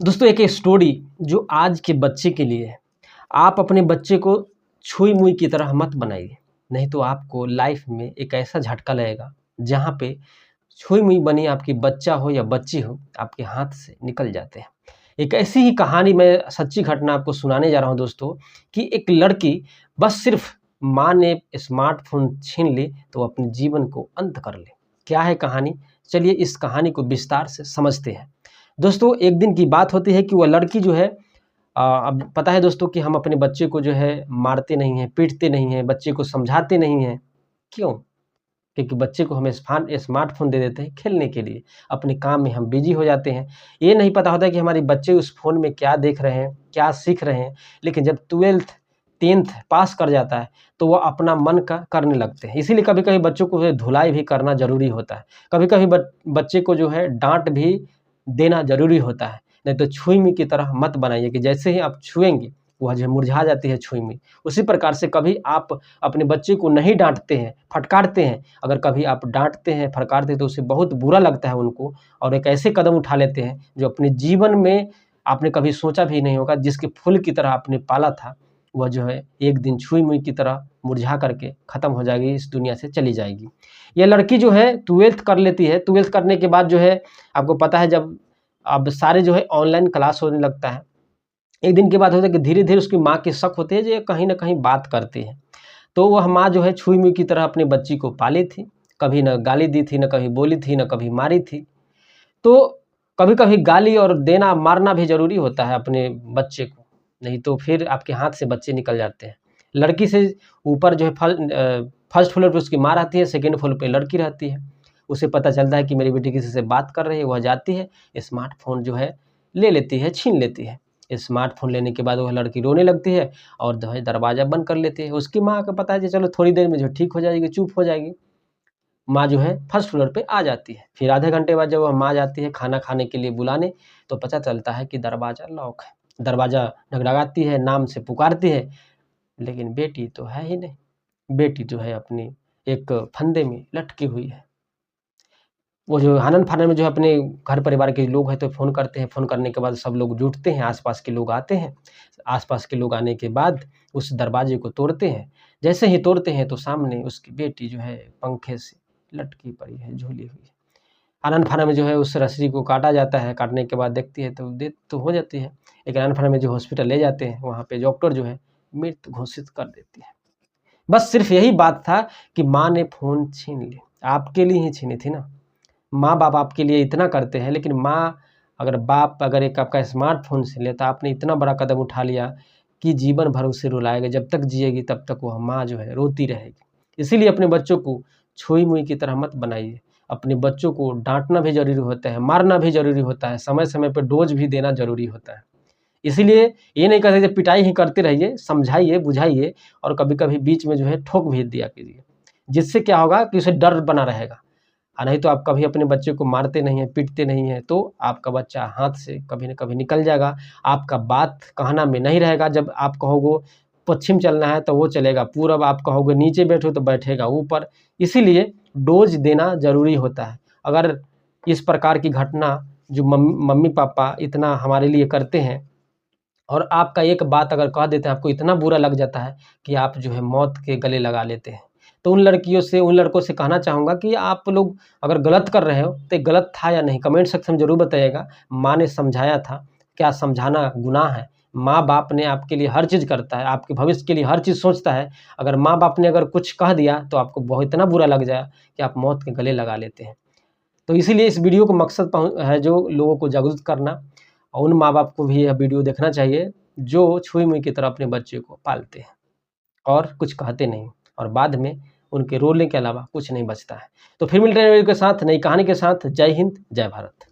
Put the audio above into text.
दोस्तों एक स्टोरी जो आज के बच्चे के लिए है। आप अपने बच्चे को छुई मुई की तरह मत बनाइए, नहीं तो आपको लाइफ में एक ऐसा झटका लगेगा जहाँ पे छुई मुई बनी आपकी बच्चा हो या बच्ची हो आपके हाथ से निकल जाते हैं। एक ऐसी ही कहानी मैं सच्ची घटना आपको सुनाने जा रहा हूँ दोस्तों कि एक लड़की बस सिर्फ माँ ने स्मार्टफ़ोन छीन ली तो अपने जीवन को अंत कर ले। क्या है कहानी? चलिए इस कहानी को विस्तार से समझते हैं। दोस्तों एक दिन की बात होती है कि वह लड़की जो है अब पता है दोस्तों कि हम अपने बच्चे को जो है मारते नहीं हैं, पीटते नहीं हैं, बच्चे को समझाते नहीं हैं। क्यों? क्योंकि बच्चे को हम स्मार्टफ़ोन दे देते हैं खेलने के लिए, अपने काम में हम बिज़ी हो जाते हैं। ये नहीं पता होता कि हमारे बच्चे उस फ़ोन में क्या देख रहे हैं, क्या सीख रहे हैं। लेकिन जब 12th 10th पास कर जाता है, तो वो अपना मन का करने लगते हैं। इसीलिए कभी-कभी बच्चों को धुलाई भी करना ज़रूरी होता है। कभी-कभी बच्चे को जो है डाँट भी देना ज़रूरी होता है। नहीं तो छुई-मुई की तरह मत बनाइए कि जैसे ही आप छुएँगे, वह जो मुरझा जाती है छुई-मुई। उसी प्रकार से कभी आप अपने बच्चे को नहीं डाँटते हैं, फटकारते हैं, अगर कभी आप डाँटते हैं, फटकारते हैं तो उससे बहुत बुरा लगता है उनको और एक ऐसे कदम उठा लेते हैं जो अपने जीवन में आपने कभी सोचा भी नहीं होगा, जिसके फूल की तरह आपने पाला था, वह जो है एक दिन छुई-मुई की तरह मुरझा करके ख़त्म हो जाएगी, इस दुनिया से चली जाएगी। ये लड़की जो है 12th कर लेती है, 12th करने के बाद जो है आपको पता है जब अब सारे जो है ऑनलाइन क्लास होने लगता है। एक दिन के बाद होता है कि धीरे-धीरे उसकी माँ की शक होती है जो ये कहीं न कहीं बात करती है। तो वह माँ जो है छुई-मुई की तरह अपनी बच्ची को पाली थी। कभी न गाली दी थी, न कभी बोली थी, न कभी मारी थी। तो कभी-कभी गाली और देना, मारना भी ज़रूरी होता है अपने बच्चे को, नहीं तो फिर आपके हाथ से बच्चे निकल जाते हैं। लड़की से ऊपर जो है फर्स्ट फ्लोर पे उसकी माँ रहती है, सेकंड फ्लोर पे लड़की रहती है। उसे पता चलता है कि मेरी बेटी किसी से बात कर रही है, वह जाती है, स्मार्टफ़ोन जो है ले लेती है, छीन लेती है। स्मार्टफ़ोन लेने के बाद वह लड़की रोने लगती है और जो है दरवाज़ा बंद कर लेती है। उसकी माँ को पता है कि चलो थोड़ी देर में जो ठीक हो जाएगी, चुप हो जाएगी। माँ जो है फर्स्ट फ्लोर पे आ जाती है। फिर आधे घंटे बाद जब वह माँ जाती है खाना खाने के लिए बुलाने, तो पता चलता है कि दरवाज़ा लॉक है। दरवाज़ा धड़धड़ाती है, नाम से पुकारती है, लेकिन बेटी तो है ही नहीं। बेटी जो है अपनी एक फंदे में लटकी हुई है। वो जो आनन-फानन में जो अपने घर परिवार के लोग हैं तो फ़ोन करते हैं, फ़ोन करने के बाद सब लोग जुटते हैं, आस-पास के लोग आते हैं। आस-पास के लोग आने के बाद उस दरवाजे को तोड़ते हैं। जैसे ही तोड़ते हैं तो सामने उसकी बेटी जो है पंखे से लटकी पड़ी है, झूली हुई है। आनन-फानन में जो है उस रस्सी को काटा जाता है, काटने के बाद देखती है तो डेथ तो हो जाती है। लेकिन आनन-फानन में जो हॉस्पिटल ले जाते हैं, वहाँ पे डॉक्टर जो है मृत घोषित कर देती है। बस सिर्फ़ यही बात था कि माँ ने फ़ोन छीन ली, आपके लिए ही छीनी थी ना। माँ-बाप आपके लिए इतना करते हैं, लेकिन बाप अगर एक आपका स्मार्टफ़ोन छीन ले, तो आपने इतना बड़ा कदम उठा लिया कि जीवन भर उसे रुलाएगा। जब तक जिएगी तब तक वह माँ जो है रोती रहेगी। इसीलिए अपने बच्चों को छुई-मुई की तरह मत बनाइए। अपने बच्चों को डाँटना भी ज़रूरी होता है, मारना भी ज़रूरी होता है, समय-समय पे डोज़ भी देना ज़रूरी होता है। इसीलिए ये नहीं कहते कि पिटाई ही करते रहिए, समझाइए, बुझाइए और कभी-कभी बीच में जो है ठोक भी दिया कीजिए। जिससे क्या होगा कि उसे डर बना रहेगा। नहीं तो आप कभी अपने बच्चे को मारते नहीं हैं, पीटते नहीं हैं, तो आपका बच्चा हाथ से कभी न कभी निकल जाएगा। आपका बात कहना में नहीं रहेगा। जब आप कहोगे पश्चिम चलना है तो वो चलेगा, पूरब आप कहोगे नीचे बैठो तो बैठेगा ऊपर। इसीलिए डोज़ देना ज़रूरी होता है। अगर इस प्रकार की घटना जो मम्मी-पापा इतना हमारे लिए करते हैं और आपका एक बात अगर कह देते हैं, आपको इतना बुरा लग जाता है कि आप जो है मौत के गले लगा लेते हैं। तो उन लड़कियों से, उन लड़कों से कहना चाहूँगा कि आप लोग अगर गलत कर रहे हो, तो ये गलत था या नहीं? कमेंट सेक्शन में ज़रूर बताइएगा। माँ ने समझाया था, क्या समझाना गुनाह है? माँ-बाप ने आपके लिए हर चीज़ करता है, आपके भविष्य के लिए हर चीज़ सोचता है। अगर माँ-बाप ने अगर कुछ कह दिया, तो आपको बहुत इतना बुरा लग जाए कि आप मौत के गले लगा लेते हैं। तो इसीलिए इस वीडियो का मकसद है जो लोगों को जागरूक करना और उन माँ-बाप को भी यह वीडियो देखना चाहिए, जो छुई-मुई की तरह अपने बच्चे को पालते हैं और कुछ कहते नहीं और बाद में उनके रोने के अलावा कुछ नहीं बचता है। तो फिर मिलते हैं वीडियो के साथ, नई कहानी के साथ। जय हिंद, जय भारत।